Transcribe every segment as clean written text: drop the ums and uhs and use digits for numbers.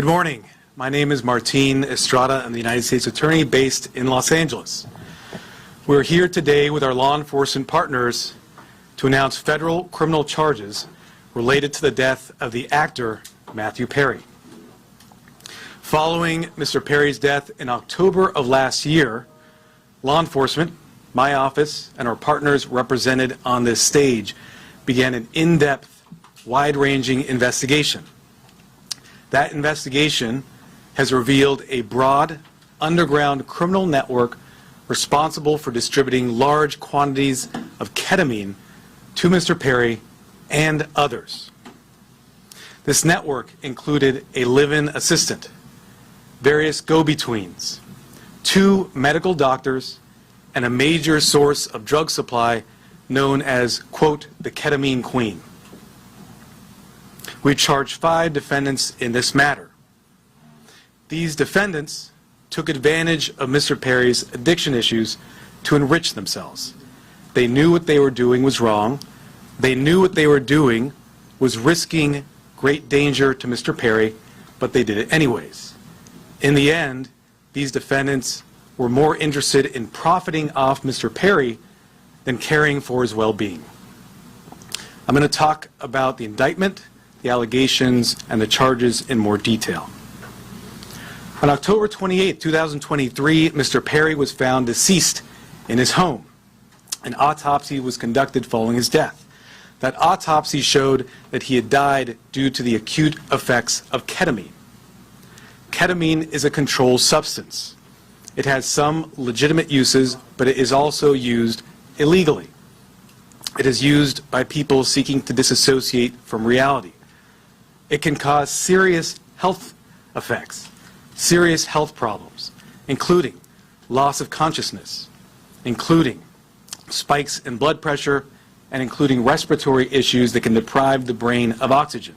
Good morning. My name is Martin Estrada. I'm the United States Attorney based in Los Angeles. We're here today with our law enforcement partners to announce federal criminal charges related to the death of the actor Matthew Perry. Following Mr. Perry's death in October of last year, law enforcement, my office, and our partners represented on this stage began an in-depth, wide-ranging investigation. That investigation has revealed a broad, underground criminal network responsible for distributing large quantities of ketamine to Mr. Perry and others. This network included a live-in assistant, various go-betweens, 2 medical doctors, and a major source of drug supply known as, quote, the ketamine queen. We charged 5 defendants in this matter. These defendants took advantage of Mr. Perry's addiction issues to enrich themselves. They knew what they were doing was wrong. They knew what they were doing was risking great danger to Mr. Perry, but they did it anyways. In the end, these defendants were more interested in profiting off Mr. Perry than caring for his well-being. I'm going to talk about the indictment, the allegations, and the charges in more detail. On October 28, 2023, Mr. Perry was found deceased in his home. An autopsy was conducted following his death. That autopsy showed that he had died due to the acute effects of ketamine. Ketamine is a controlled substance. It has some legitimate uses, but it is also used illegally. It is used by people seeking to disassociate from reality. It can cause serious health effects, serious health problems, including loss of consciousness, including spikes in blood pressure, and including respiratory issues that can deprive the brain of oxygen.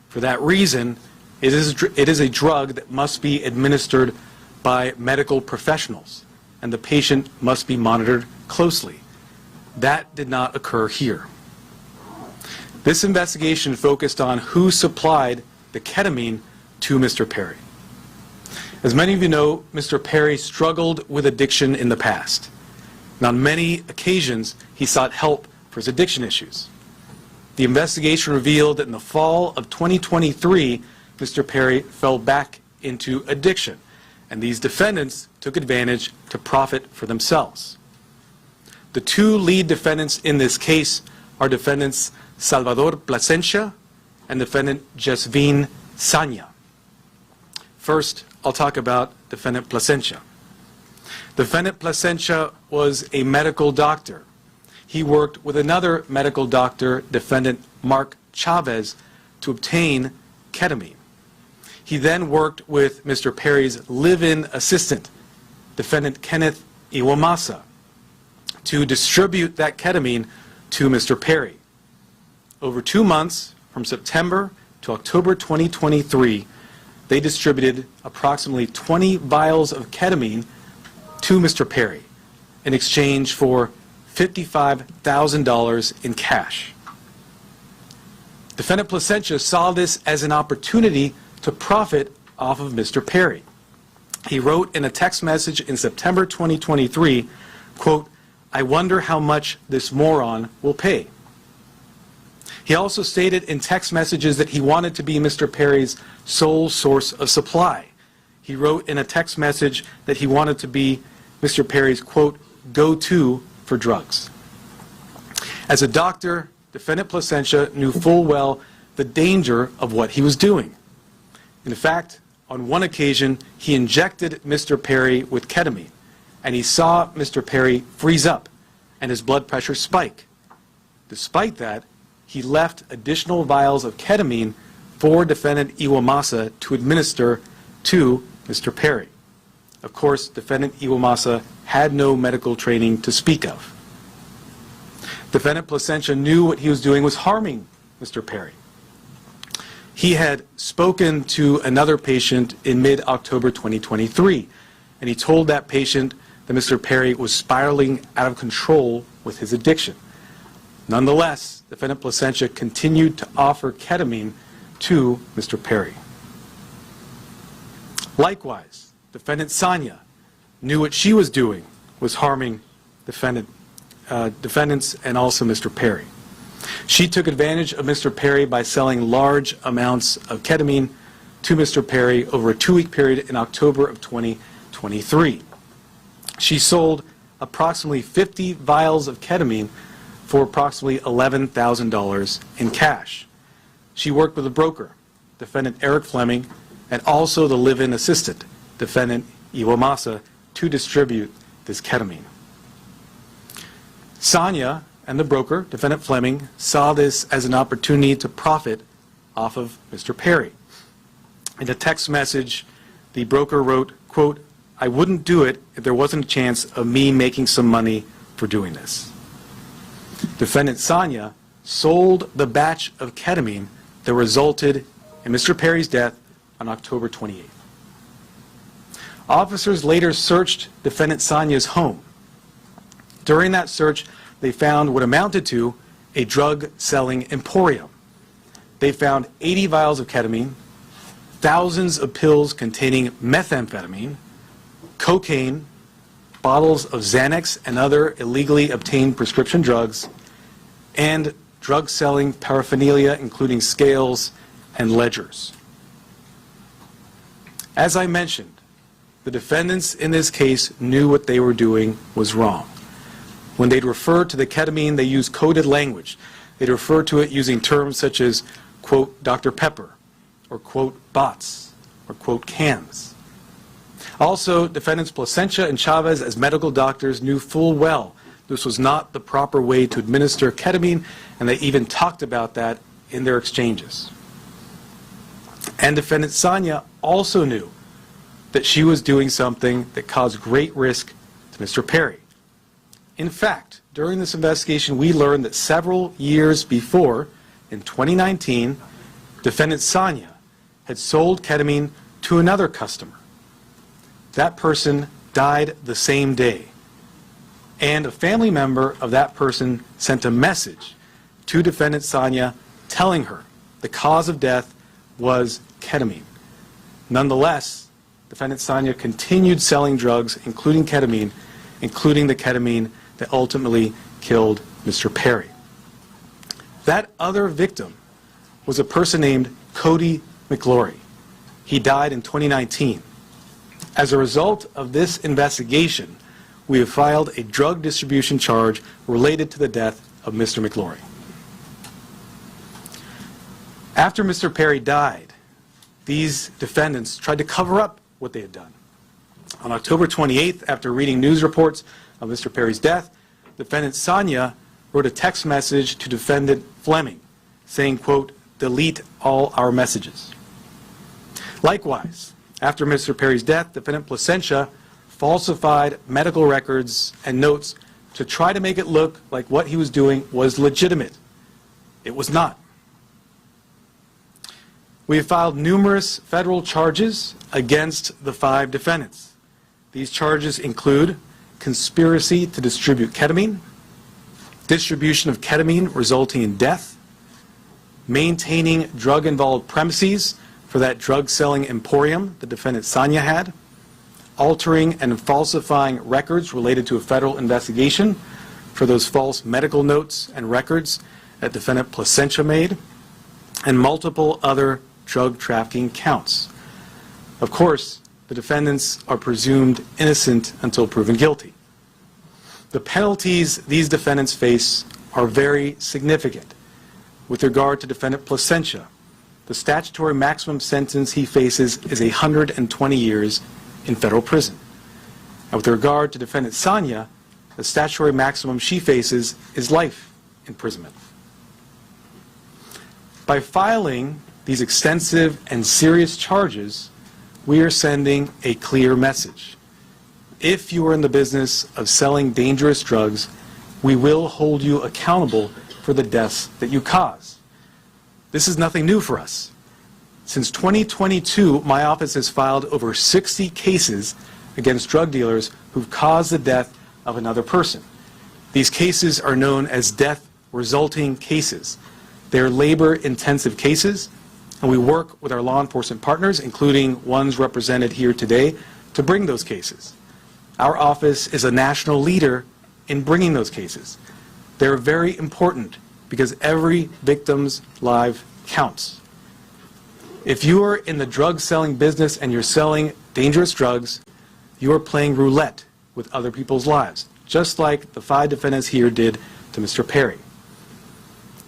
For that reason, it is a drug that must be administered by medical professionals, and the patient must be monitored closely. That did not occur here. This investigation focused on who supplied the ketamine to Mr. Perry. As many of you know, Mr. Perry struggled with addiction in the past. And on many occasions, he sought help for his addiction issues. The investigation revealed that in the fall of 2023, Mr. Perry fell back into addiction, and these defendants took advantage to profit for themselves. The 2 lead defendants in this case are defendants Salvador Plasencia and defendant Jasvin Sanya. First, I'll talk about defendant Plasencia. Defendant Plasencia was a medical doctor. He worked with another medical doctor, defendant Mark Chavez, to obtain ketamine. He then worked with Mr. Perry's live-in assistant, defendant Kenneth Iwamasa, to distribute that ketamine to Mr. Perry. Over 2 months, from September to October 2023, they distributed approximately 20 vials of ketamine to Mr. Perry in exchange for $55,000 in cash. Defendant Plasencia saw this as an opportunity to profit off of Mr. Perry. He wrote in a text message in September 2023, quote, "I wonder how much this moron will pay." He also stated in text messages that he wanted to be Mr. Perry's sole source of supply. He wrote in a text message that he wanted to be Mr. Perry's, quote, "go-to for drugs." As a doctor, defendant Plasencia knew full well the danger of what he was doing. In fact, on one occasion, he injected Mr. Perry with ketamine, and he saw Mr. Perry freeze up and his blood pressure spike. Despite that, he left additional vials of ketamine for defendant Iwamasa to administer to Mr. Perry. Of course, defendant Iwamasa had no medical training to speak of. Defendant Plasencia knew what he was doing was harming Mr. Perry. He had spoken to another patient in mid-October 2023, and he told that patient that Mr. Perry was spiraling out of control with his addiction. Nonetheless, defendant Plasencia continued to offer ketamine to Mr. Perry. Likewise, defendant Sonia knew what she was doing was harming defendants and also Mr. Perry. She took advantage of Mr. Perry by selling large amounts of ketamine to Mr. Perry over a 2-week period in October of 2023. She sold approximately 50 vials of ketamine for approximately $11,000 in cash. She worked with a broker, defendant Eric Fleming, and also the live-in assistant, defendant Iwamasa, to distribute this ketamine. Sonia and the broker, defendant Fleming, saw this as an opportunity to profit off of Mr. Perry. In a text message, the broker wrote, quote, "I wouldn't do it if there wasn't a chance of me making some money for doing this." Defendant Sonia sold the batch of ketamine that resulted in Mr. Perry's death on October 28th. Officers later searched defendant Sonia's home. During that search, they found what amounted to a drug-selling emporium. They found 80 vials of ketamine, thousands of pills containing methamphetamine, cocaine, bottles of Xanax and other illegally obtained prescription drugs, and drug-selling paraphernalia, including scales and ledgers. As I mentioned, the defendants in this case knew what they were doing was wrong. When they'd refer to the ketamine, they used coded language. They'd refer to it using terms such as, quote, Dr. Pepper, or quote, bots, or quote, cams. Also, defendants Placencia and Chavez, as medical doctors, knew full well this was not the proper way to administer ketamine, and they even talked about that in their exchanges. And defendant Sonia also knew that she was doing something that caused great risk to Mr. Perry. In fact, during this investigation, we learned that several years before, in 2019, defendant Sonia had sold ketamine to another customer. That person died the same day, and a family member of that person sent a message to defendant Sonia telling her the cause of death was ketamine. Nonetheless, defendant Sonia continued selling drugs, including ketamine, including the ketamine that ultimately killed Mr. Perry. That other victim was a person named Cody McLaury. He died in 2019. As a result of this investigation, we have filed a drug distribution charge related to the death of Mr. McLaury. After Mr. Perry died, these defendants tried to cover up what they had done. On October 28th, after reading news reports of Mr. Perry's death, defendant Sonia wrote a text message to defendant Fleming saying, quote, delete all our messages. Likewise, after Mr. Perry's death, defendant Placencia falsified medical records and notes to try to make it look like what he was doing was legitimate. It was not. We have filed numerous federal charges against the 5 defendants. These charges include conspiracy to distribute ketamine, distribution of ketamine resulting in death, maintaining drug-involved premises for that drug-selling emporium the defendant Sonia had, altering and falsifying records related to a federal investigation for those false medical notes and records that defendant Placencia made, and multiple other drug trafficking counts. Of course, the defendants are presumed innocent until proven guilty. The penalties these defendants face are very significant. With regard to defendant Placencia, the statutory maximum sentence he faces is 120 years in federal prison. And with regard to defendant Sonia, the statutory maximum she faces is life imprisonment. By filing these extensive and serious charges, we are sending a clear message. If you are in the business of selling dangerous drugs, we will hold you accountable for the deaths that you cause. This is nothing new for us. Since 2022, my office has filed over 60 cases against drug dealers who've caused the death of another person. These cases are known as death resulting cases. They are labor-intensive cases, and we work with our law enforcement partners, including ones represented here today, to bring those cases. Our office is a national leader in bringing those cases. They're very important because every victim's life counts. If you are in the drug selling business and you're selling dangerous drugs, you are playing roulette with other people's lives, just like the 5 defendants here did to Mr. Perry.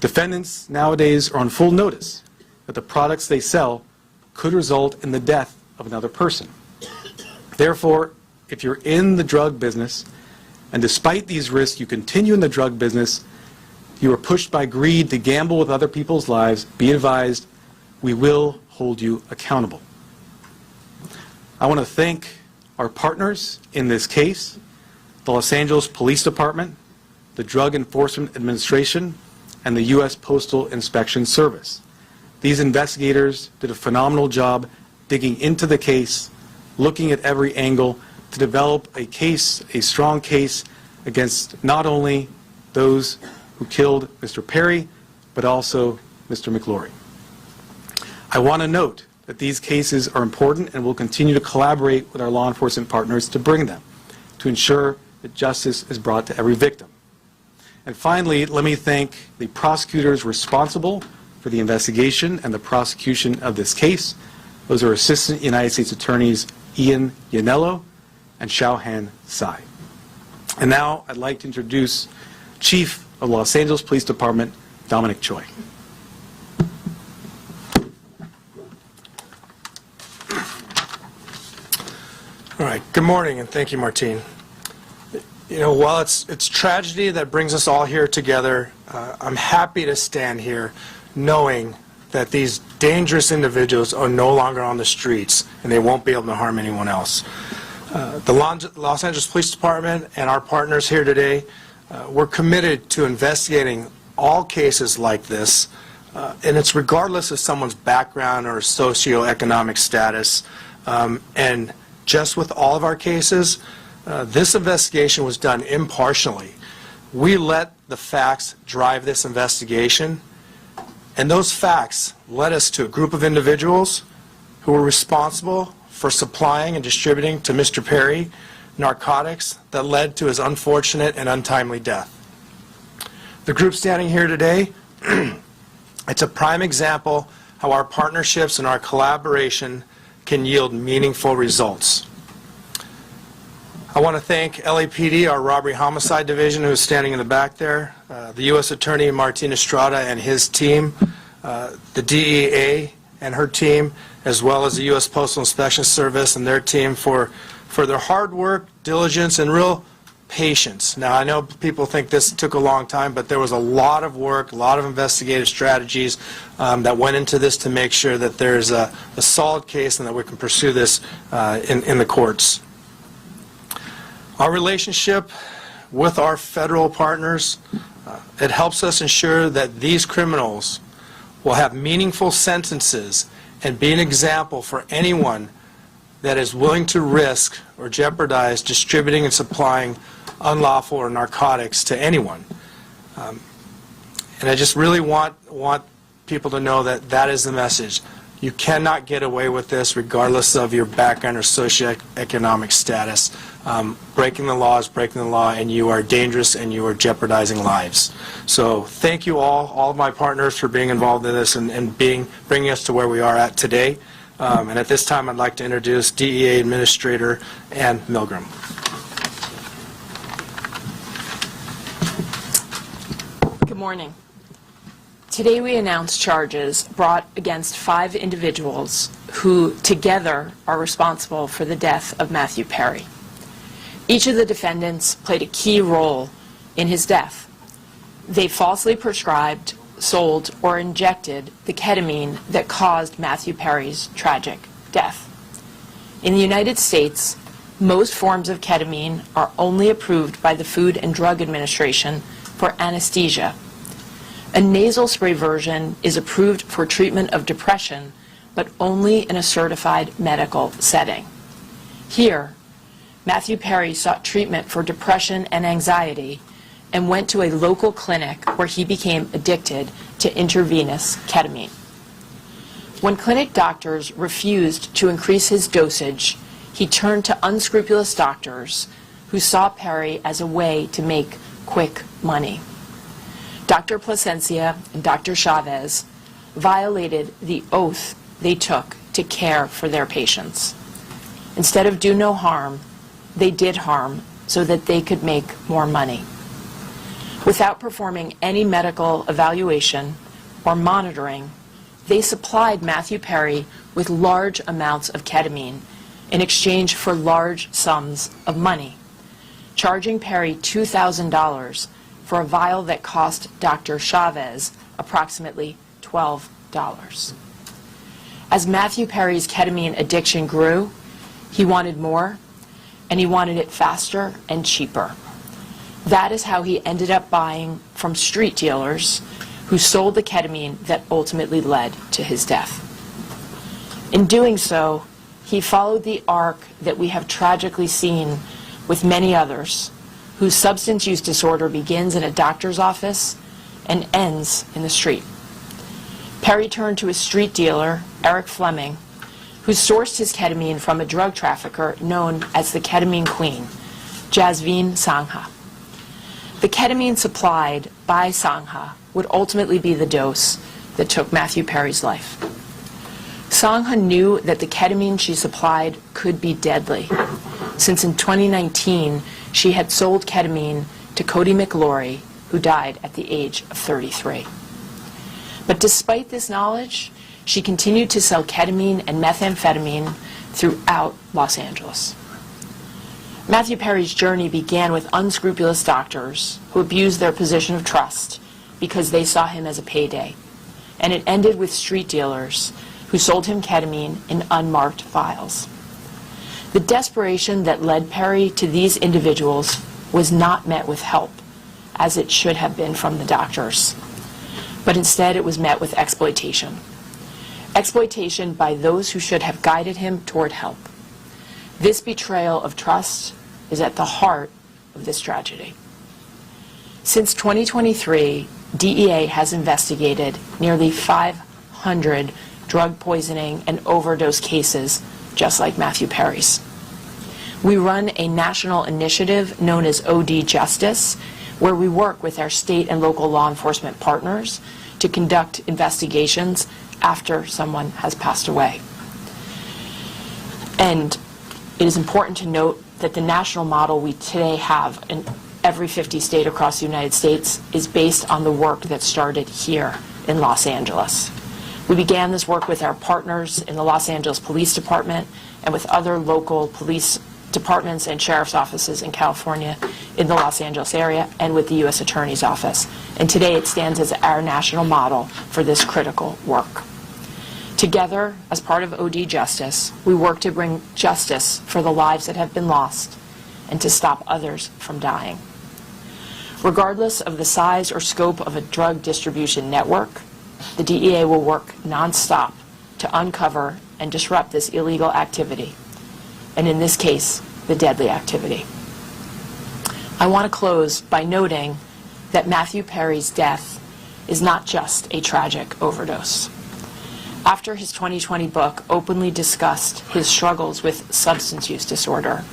Defendants nowadays are on full notice that the products they sell could result in the death of another person. Therefore, if you're in the drug business, and despite these risks you continue in the drug business, you are pushed by greed to gamble with other people's lives, be advised, we will hold you accountable. I want to thank our partners in this case, the Los Angeles Police Department, the Drug Enforcement Administration, and the U.S. Postal Inspection Service. These investigators did a phenomenal job digging into the case, looking at every angle to develop a case, a strong case, against not only those who killed Mr. Perry, but also Mr. McLaury. I want to note that these cases are important and will continue to collaborate with our law enforcement partners to bring them, to ensure that justice is brought to every victim. And finally, let me thank the prosecutors responsible for the investigation and the prosecution of this case. Those are Assistant United States Attorneys Ian Yanello and Xiaohan Tsai. And now I'd like to introduce Chief of Los Angeles Police Department, Dominic Choi. All right, good morning, and thank you, Martine. You know, while it's tragedy that brings us all here together, I'm happy to stand here knowing that these dangerous individuals are no longer on the streets and they won't be able to harm anyone else. The Los Angeles Police Department and our partners here today, we're committed to investigating all cases like this, and it's regardless of someone's background or socioeconomic status. And just with all of our cases, this investigation was done impartially. We let the facts drive this investigation, and those facts led us to a group of individuals who were responsible for supplying and distributing to Mr. Perry narcotics that led to his unfortunate and untimely death. The group standing here today, it's a prime example how our partnerships and our collaboration can yield meaningful results. I want to thank LAPD, our Robbery Homicide Division, who is standing in the back there, the U.S. Attorney Martin Estrada and his team, the DEA and her team, as well as the U.S. Postal Inspection Service and their team for their hard work, diligence, and real patience. Now, I know people think this took a long time, but there was a lot of work, a lot of investigative strategies that went into this to make sure that there's a solid case and that we can pursue this in the courts. Our relationship with our federal partners, it helps us ensure that these criminals will have meaningful sentences and be an example for anyone that is willing to risk or jeopardize distributing and supplying unlawful or narcotics to anyone. And I just really want people to know that that is the message. You cannot get away with this regardless of your background or socioeconomic status. Breaking the law is breaking the law, and you are dangerous and you are jeopardizing lives. So thank you all of my partners for being involved in this and bringing us to where we are at today. And at this time I'd like to introduce DEA Administrator Ann Milgram. Good morning. Today we announce charges brought against 5 individuals who together are responsible for the death of Matthew Perry. Each of the defendants played a key role in his death. They falsely prescribed, sold, or injected the ketamine that caused Matthew Perry's tragic death. In the United States, most forms of ketamine are only approved by the Food and Drug Administration for anesthesia. A nasal spray version is approved for treatment of depression, but only in a certified medical setting. Here, Matthew Perry sought treatment for depression and anxiety and went to a local clinic where he became addicted to intravenous ketamine. When clinic doctors refused to increase his dosage, he turned to unscrupulous doctors who saw Perry as a way to make quick money. Dr. Plasencia and Dr. Chavez violated the oath they took to care for their patients. Instead of do no harm, they did harm so that they could make more money. Without performing any medical evaluation or monitoring, they supplied Matthew Perry with large amounts of ketamine in exchange for large sums of money, charging Perry $2,000 for a vial that cost Dr. Chavez approximately $12. As Matthew Perry's ketamine addiction grew, he wanted more, and he wanted it faster and cheaper. That is how he ended up buying from street dealers who sold the ketamine that ultimately led to his death. In doing so, he followed the arc that we have tragically seen with many others, whose substance use disorder begins in a doctor's office and ends in the street. Perry turned to a street dealer, Eric Fleming, who sourced his ketamine from a drug trafficker known as the Ketamine Queen, Jasveen Sangha. The ketamine supplied by Sangha would ultimately be the dose that took Matthew Perry's life. Sangha knew that the ketamine she supplied could be deadly, since in 2019 she had sold ketamine to Cody McLaury, who died at the age of 33. But despite this knowledge, she continued to sell ketamine and methamphetamine throughout Los Angeles. Matthew Perry's journey began with unscrupulous doctors who abused their position of trust because they saw him as a payday, and it ended with street dealers who sold him ketamine in unmarked vials. The desperation that led Perry to these individuals was not met with help, as it should have been from the doctors, but instead it was met with exploitation. Exploitation by those who should have guided him toward help. This betrayal of trust is at the heart of this tragedy. Since 2023, DEA has investigated nearly 500 drug poisoning and overdose cases just like Matthew Perry's. We run a national initiative known as OD Justice, where we work with our state and local law enforcement partners to conduct investigations after someone has passed away. And it is important to note that the national model we today have in every 50 state across the United States is based on the work that started here in Los Angeles. We began this work with our partners in the Los Angeles Police Department and with other local police departments and sheriff's offices in California, in the Los Angeles area, and with the U.S. Attorney's Office. And today it stands as our national model for this critical work. Together, as part of OD Justice, we work to bring justice for the lives that have been lost and to stop others from dying. Regardless of the size or scope of a drug distribution network, the DEA will work nonstop to uncover and disrupt this illegal activity, and in this case, the deadly activity. I want to close by noting that Matthew Perry's death is not just a tragic overdose. After his 2020 book openly discussed his struggles with substance use disorder,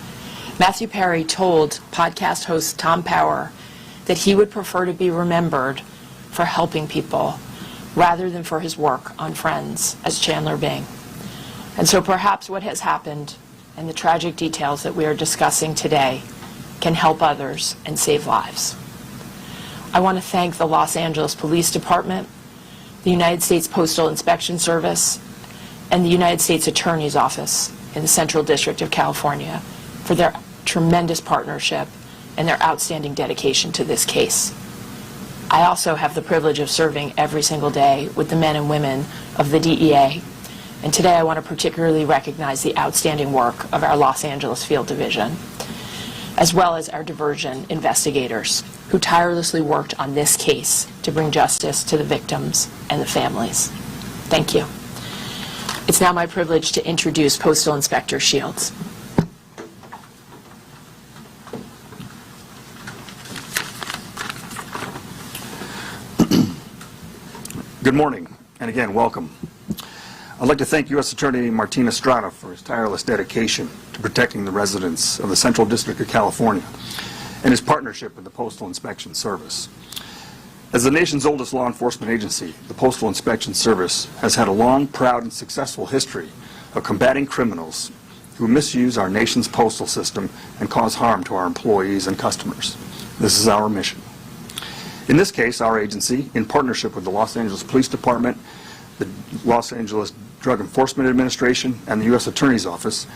Matthew Perry told podcast host Tom Power that he would prefer to be remembered for helping people rather than for his work on Friends as Chandler Bing. And so perhaps what has happened and the tragic details that we are discussing today can help others and save lives. I want to thank the Los Angeles Police Department, the United States Postal Inspection Service, and the United States Attorney's Office in the Central District of California for their tremendous partnership and their outstanding dedication to this case. I also have the privilege of serving every single day with the men and women of the DEA, and today I want to particularly recognize the outstanding work of our Los Angeles Field Division, as well as our diversion investigators who tirelessly worked on this case to bring justice to the victims and the families. Thank you. It's now my privilege to introduce Postal Inspector Shields. Good morning, and again, welcome. I'd like to thank U.S. Attorney Martin Estrada for his tireless dedication to protecting the residents of the Central District of California and his partnership with the Postal Inspection Service. As the nation's oldest law enforcement agency, the Postal Inspection Service has had a long, proud, and successful history of combating criminals who misuse our nation's postal system and cause harm to our employees and customers. This is our mission. In this case, our agency, in partnership with the Los Angeles Police Department, the Los Angeles Drug Enforcement Administration, and the U.S. Attorney's Office,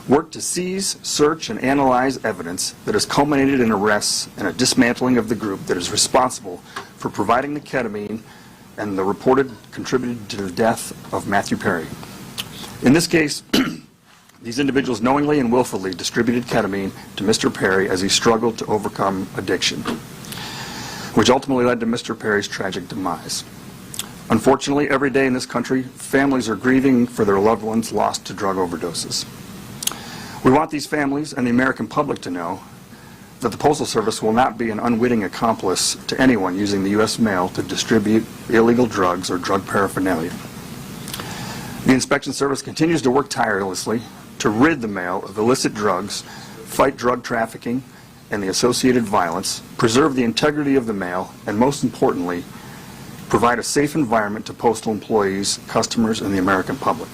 worked to seize, search, and analyze evidence that has culminated in arrests and a dismantling of the group that is responsible for providing the ketamine and the reported contributed to the death of Matthew Perry. In this case, these individuals knowingly and willfully distributed ketamine to Mr. Perry as he struggled to overcome addiction, which ultimately led to Mr. Perry's tragic demise. Unfortunately, every day in this country, families are grieving for their loved ones lost to drug overdoses. We want these families and the American public to know that the Postal Service will not be an unwitting accomplice to anyone using the U.S. mail to distribute illegal drugs or drug paraphernalia. The Inspection Service continues to work tirelessly to rid the mail of illicit drugs, fight drug trafficking and the associated violence, preserve the integrity of the mail, and most importantly, provide a safe environment to postal employees, customers, and the American public.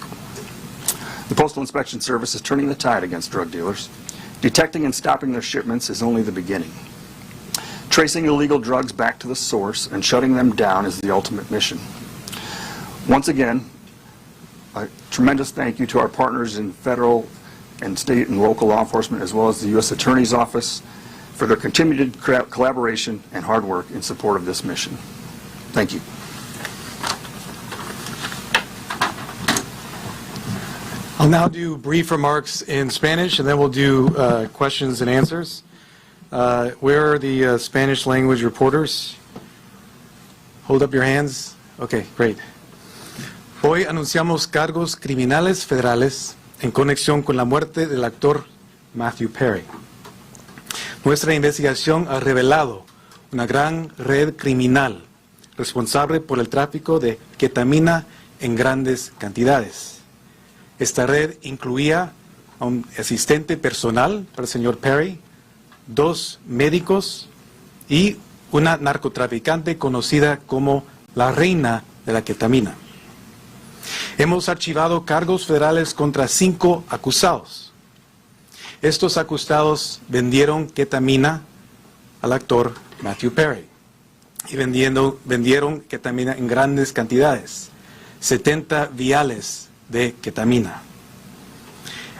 The Postal Inspection Service is turning the tide against drug dealers. Detecting and stopping their shipments is only the beginning. Tracing illegal drugs back to the source and shutting them down is the ultimate mission. Once again, a tremendous thank you to our partners in federal and state and local law enforcement, as well as the U.S. Attorney's Office, for their continued collaboration and hard work in support of this mission. Thank you. I'll now do brief remarks in Spanish, and then we'll do questions and answers. Where are the Spanish language reporters? Hold up your hands. Okay, great. Hoy anunciamos cargos criminales federales en conexión con la muerte del actor Matthew Perry. Nuestra investigación ha revelado una gran red criminal responsable por el tráfico de ketamina en grandes cantidades. Esta red incluía a un asistente personal para el señor Perry, 2 médicos y una narcotraficante conocida como la reina de la ketamina. Hemos archivado cargos federales contra 5 acusados. Estos acusados vendieron ketamina al actor Matthew Perry y vendieron ketamina en grandes cantidades, 70 viales de ketamina.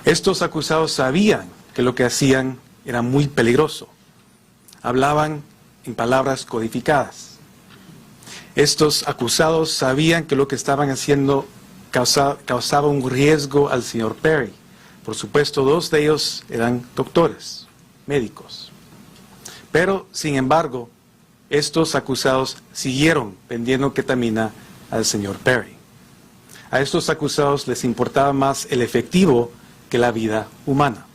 Estos acusados sabían que lo que hacían era muy peligroso. Hablaban en palabras codificadas. Estos acusados sabían que lo que estaban haciendo causaba un riesgo al señor Perry. Por supuesto, 2 de ellos eran doctores, médicos. Pero, sin embargo, estos acusados siguieron vendiendo ketamina al señor Perry. A estos acusados les importaba más el efectivo que la vida humana.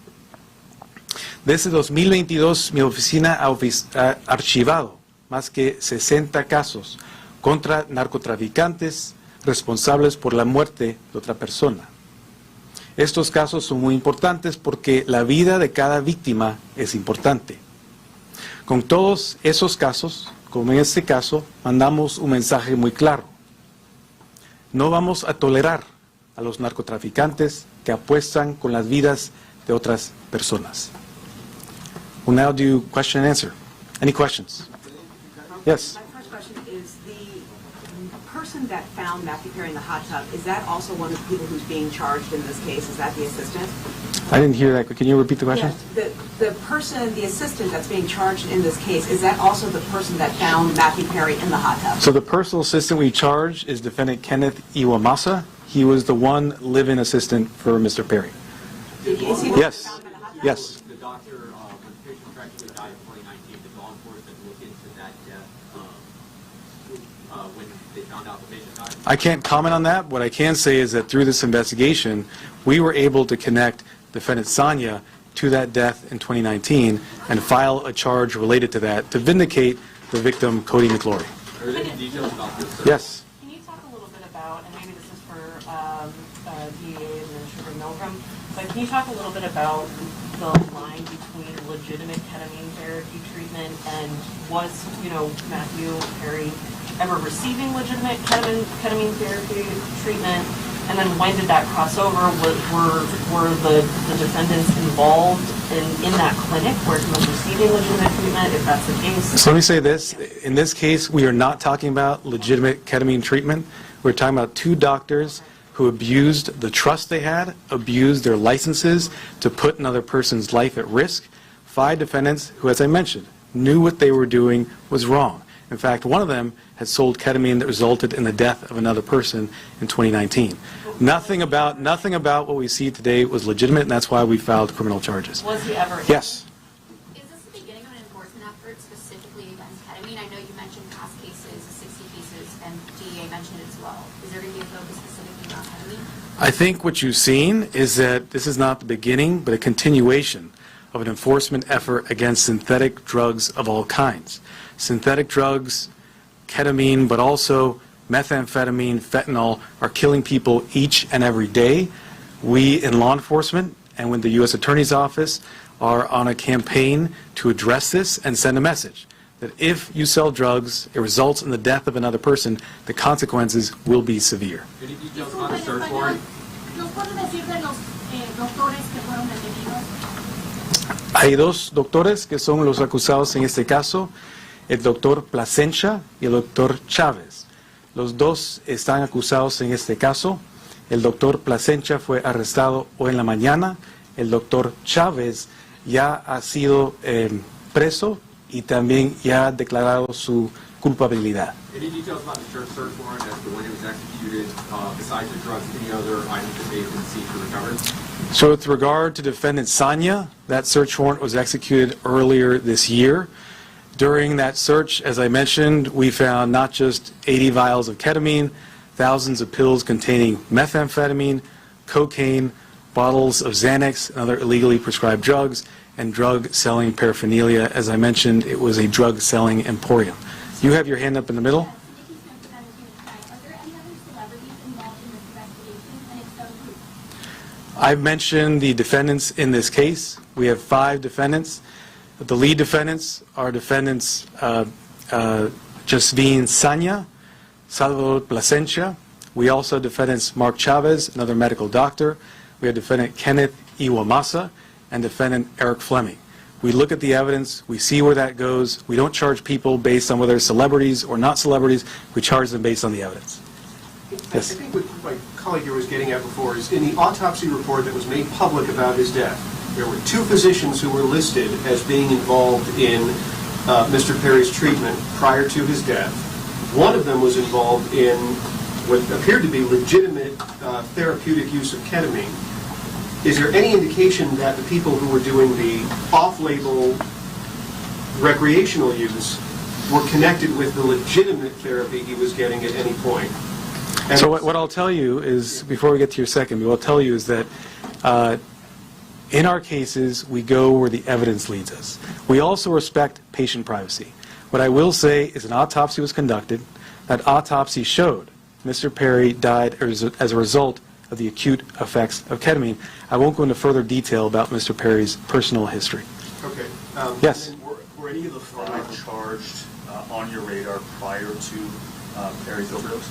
Desde 2022, mi oficina ha archivado más que 60 casos contra narcotraficantes responsables por la muerte de otra persona. Estos casos son muy importantes porque la vida de cada víctima es importante. Con todos esos casos, como en este caso, mandamos un mensaje muy claro. No vamos a tolerar a los narcotraficantes que apuestan con las vidas de otras personas. We'll now do question and answer. Any questions? Yes. My first question is, the person that found Matthew Perry in the hot tub, is that also one of the people who's being charged in this case? Is that the assistant? I didn't hear that. Can you repeat the question? Yes. The person, the assistant that's being charged in this case, is that also the person that found Matthew Perry in the hot tub? So the personal assistant we charged is Defendant Kenneth Iwamasa. He was the one live-in assistant for Mr. Perry. Is he the one Yes. that found him in the hot tub? Yes. The doctor, when the patient tragically died in 2019, did law enforcement look into that death when they found out the patient died? I can't comment on that. What I can say is that through this investigation, we were able to connect Defendant Sanya to that death in 2019 and file a charge related to that to vindicate the victim, Cody McLaury. Are there any details about this? Yes. Can you talk a little bit about, and maybe this is for Can you talk a little bit about the line between legitimate ketamine therapy treatment and was, Matthew Perry ever receiving legitimate ketamine therapy treatment? And then when did that cross over? Were the defendants involved in that clinic where he was receiving legitimate treatment, if that's the case? So let me say this. In this case, we are not talking about legitimate ketamine treatment. We're talking about two doctors who abused the trust they had, abused their licenses to put another person's life at risk. 5 defendants who, as I mentioned, knew what they were doing was wrong. In fact, one of them had sold ketamine that resulted in the death of another person in 2019. Nothing about what we see today was legitimate, and that's why we filed criminal charges. Was he ever? Yes. Is this the beginning of an enforcement effort specifically against ketamine? I know you mentioned past cases, 60 cases, and DEA mentioned it as well. Is there going to be a focus specifically on ketamine? I think what you've seen is that this is not the beginning, but a continuation of an enforcement effort against synthetic drugs of all kinds. Synthetic drugs, ketamine, but also methamphetamine, fentanyl, are killing people each and every day. We in law enforcement and with the U.S. Attorney's Office are on a campaign to address this and send a message that if you sell drugs, it results in the death of another person, the consequences will be severe. Any details on the search warrant? ¿Nos puede decir de los doctores que fueron detenidos? Hay 2 doctores que son los acusados en este caso, el doctor Plasencia y el doctor Chávez. Los 2 están acusados en este caso. El doctor Plasencia fue arrestado hoy en la mañana. El doctor Chávez ya ha sido preso y también ya ha declarado su culpabilidad. Any details about the search warrant as to when it was executed, besides the drugs, any other items that may have been seized or recovered? So with regard to defendant Sanya, that search warrant was executed earlier this year. During that search, as I mentioned, we found not just 80 vials of ketamine, thousands of pills containing methamphetamine, cocaine, bottles of Xanax and other illegally prescribed drugs, and drug-selling paraphernalia. As I mentioned, it was a drug-selling emporium. You have your hand up in the middle. Are there any other celebrities involved in this investigation, and if so, who? I've mentioned the defendants in this case. We have 5 defendants. The lead defendants are defendants Jasvin Sanya, Salvador Plasencia. We also have defendants Mark Chavez, another medical doctor. We have defendant Kenneth Iwamasa and defendant Eric Fleming. We look at the evidence, we see where that goes. We don't charge people based on whether they're celebrities or not celebrities. We charge them based on the evidence. Yes. I think what my colleague here was getting at before is in the autopsy report that was made public about his death, there were 2 physicians who were listed as being involved in Mr. Perry's treatment prior to his death. One of them was involved in what appeared to be legitimate therapeutic use of ketamine. Is there any indication that the people who were doing the off-label recreational use were connected with the legitimate therapy he was getting at any point? And So what I'll tell you is, before we get to your second, what I'll tell you is that in our cases, we go where the evidence leads us. We also respect patient privacy. What I will say is an autopsy was conducted. That autopsy showed Mr. Perry died as a result of the acute effects of ketamine. I won't go into further detail about Mr. Perry's personal history. Okay. Yes. And were any of the 5 charged on your radar prior to Perry's overdose?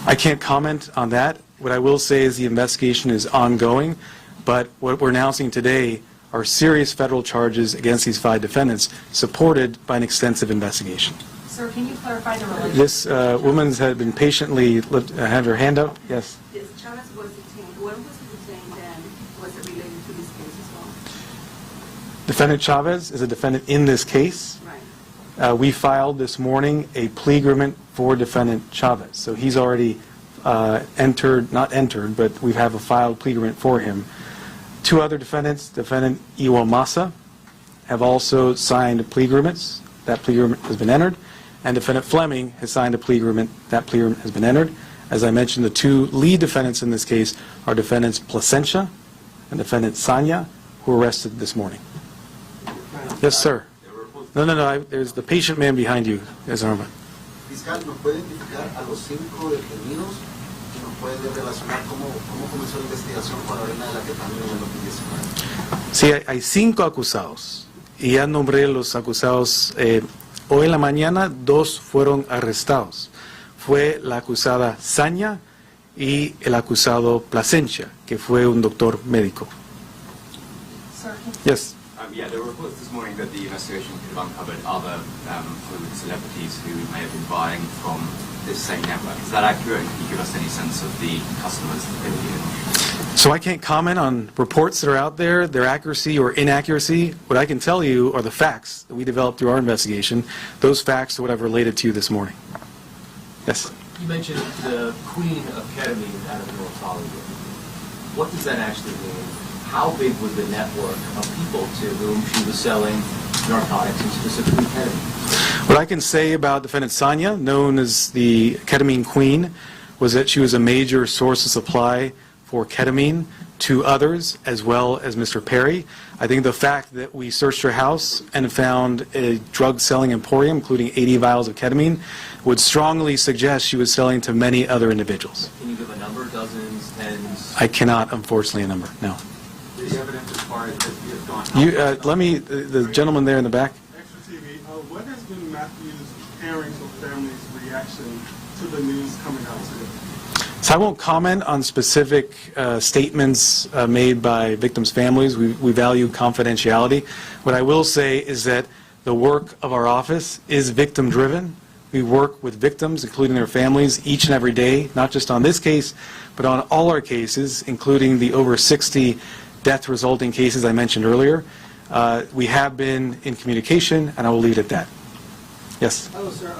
I can't comment on that. What I will say is the investigation is ongoing, but what we're announcing today are serious federal charges against these 5 defendants, supported by an extensive investigation. Sir, can you clarify the relationship? This woman has been patiently, have her hand up? Yes. Yes, Chavez was detained. When was he detained and was it related to this case as well? Defendant Chavez is a defendant in this case. Right. We filed this morning a plea agreement for defendant Chavez. So he's already not entered, but we have a filed plea agreement for him. 2 other defendants, defendant Iwamasa, have also signed plea agreements. That plea agreement has been entered. And defendant Fleming has signed a plea agreement. That plea agreement has been entered. As I mentioned, the 2 lead defendants in this case are defendants Plasencia and defendant Sanya, who were arrested this morning. Yes, sir. No, there's the patient man behind you, Arma. Fiscal, ¿nos puede identificar a los 5 detenidos? puede relacionar cómo comenzó la investigación con Lorena de la que también en el 2019. Sí, hay 5 acusados y ya nombré los acusados. Hoy en la mañana 2 fueron arrestados. Fue la acusada Saña y el acusado Plasencia, que fue un doctor médico. Yes. Yeah, there were reports this morning that the investigation could have uncovered other Hollywood celebrities who may have been buying from this same network. Is that accurate? Can you give us any sense of the customers that they were dealing with? So I can't comment on reports that are out there, their accuracy or inaccuracy. What I can tell you are the facts that we developed through our investigation. Those facts are what I've related to you this morning. Yes. You mentioned the queen of ketamine out of North Hollywood. What does that actually mean? How big was the network of people to whom she was selling narcotics and specifically ketamine? What I can say about defendant Saña, known as the ketamine queen, was that she was a major source of supply for ketamine to others, as well as Mr. Perry. I think the fact that we searched her house and found a drug-selling emporium, including 80 vials of ketamine, would strongly suggest she was selling to many other individuals. Can you give a number, dozens, tens? I cannot, unfortunately, a number, no. The evidence as far as that he has gone. Let me, the gentleman there in the back. Extra TV, what has been Matthew's parents or family's reaction to the news coming out today? So I won't comment on specific statements made by victims' families. We value confidentiality. What I will say is that the work of our office is victim-driven. We work with victims, including their families, each and every day, not just on this case, but on all our cases, including the over 60 death-resulting cases I mentioned earlier. We have been in communication, and I will leave it at that. Yes? Hello, sir.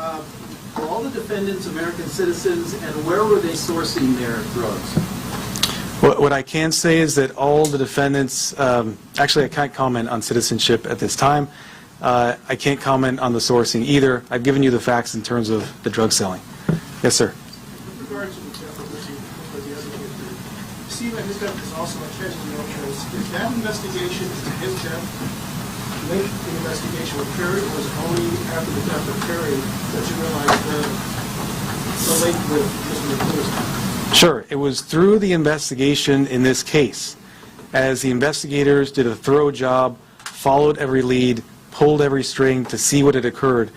Were all the defendants American citizens, and where were they sourcing their drugs? What I can say is that all the defendants, actually I can't comment on citizenship at this time. I can't comment on the sourcing either. I've given you the facts in terms of the drug selling. Yes, sir. With regard to the death of you see that his death is also a tragedy because is that investigation into his death linked to the investigation with Perry, or was it only after the death of Perry that you realized the link with Mr. McCluskey? Sure. It was through the investigation in this case, as the investigators did a thorough job, followed every lead, pulled every string to see what had occurred.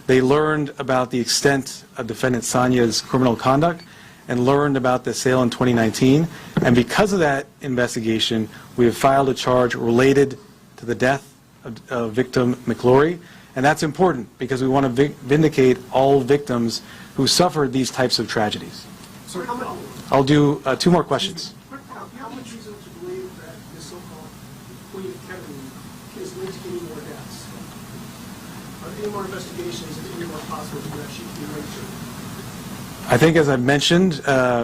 They learned about the extent of defendant Saña's criminal conduct and learned about the sale in 2019. And because of that investigation, we have filed a charge related to the death of victim McLaury. And that's important because we want to vindicate all victims who suffered these types of tragedies. So how much? I'll do 2 more questions. How much reason to believe that this so-called queen of ketamine is linked to any more deaths? Are there any more investigations and any more possible that she can be linked to? I think, as I've mentioned,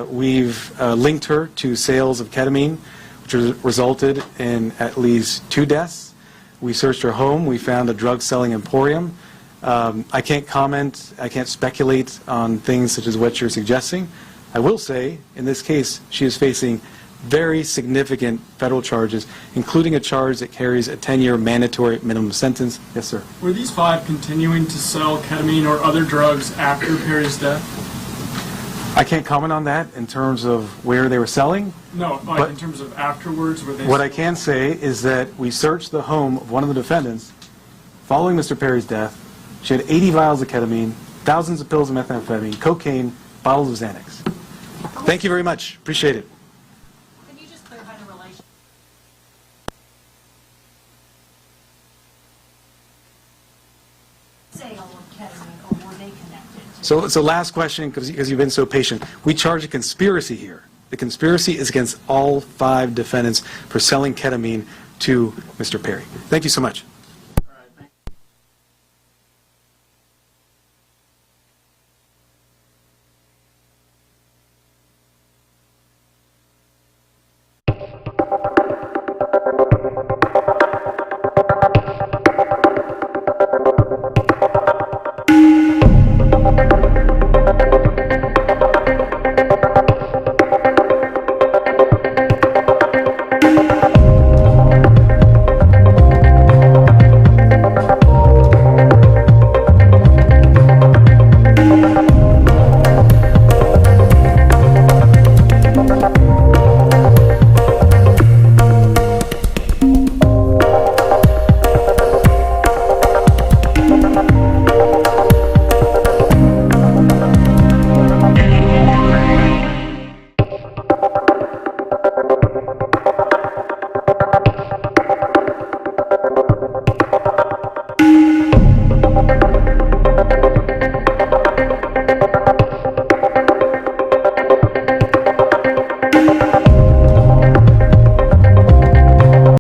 we've linked her to sales of ketamine, which resulted in at least 2 deaths. We searched her home. We found a drug-selling emporium. I can't comment, I can't speculate on things such as what you're suggesting. I will say, in this case, she is facing very significant federal charges, including a charge that carries a 10-year mandatory minimum sentence. Yes, sir. Were these 5 continuing to sell ketamine or other drugs after Perry's death? I can't comment on that in terms of where they were selling. No, like in terms of afterwards, were they What I can say is that we searched the home of one of the defendants following Mr. Perry's death. She had 80 vials of ketamine, thousands of pills of methamphetamine, cocaine, bottles of Xanax. Thank you very much. Appreciate it. Can you just clarify the relation? Sale of ketamine, or were they connected? So last question, because you've been so patient. We charge a conspiracy here. The conspiracy is against all 5 defendants for selling ketamine to Mr. Perry. Thank you so much.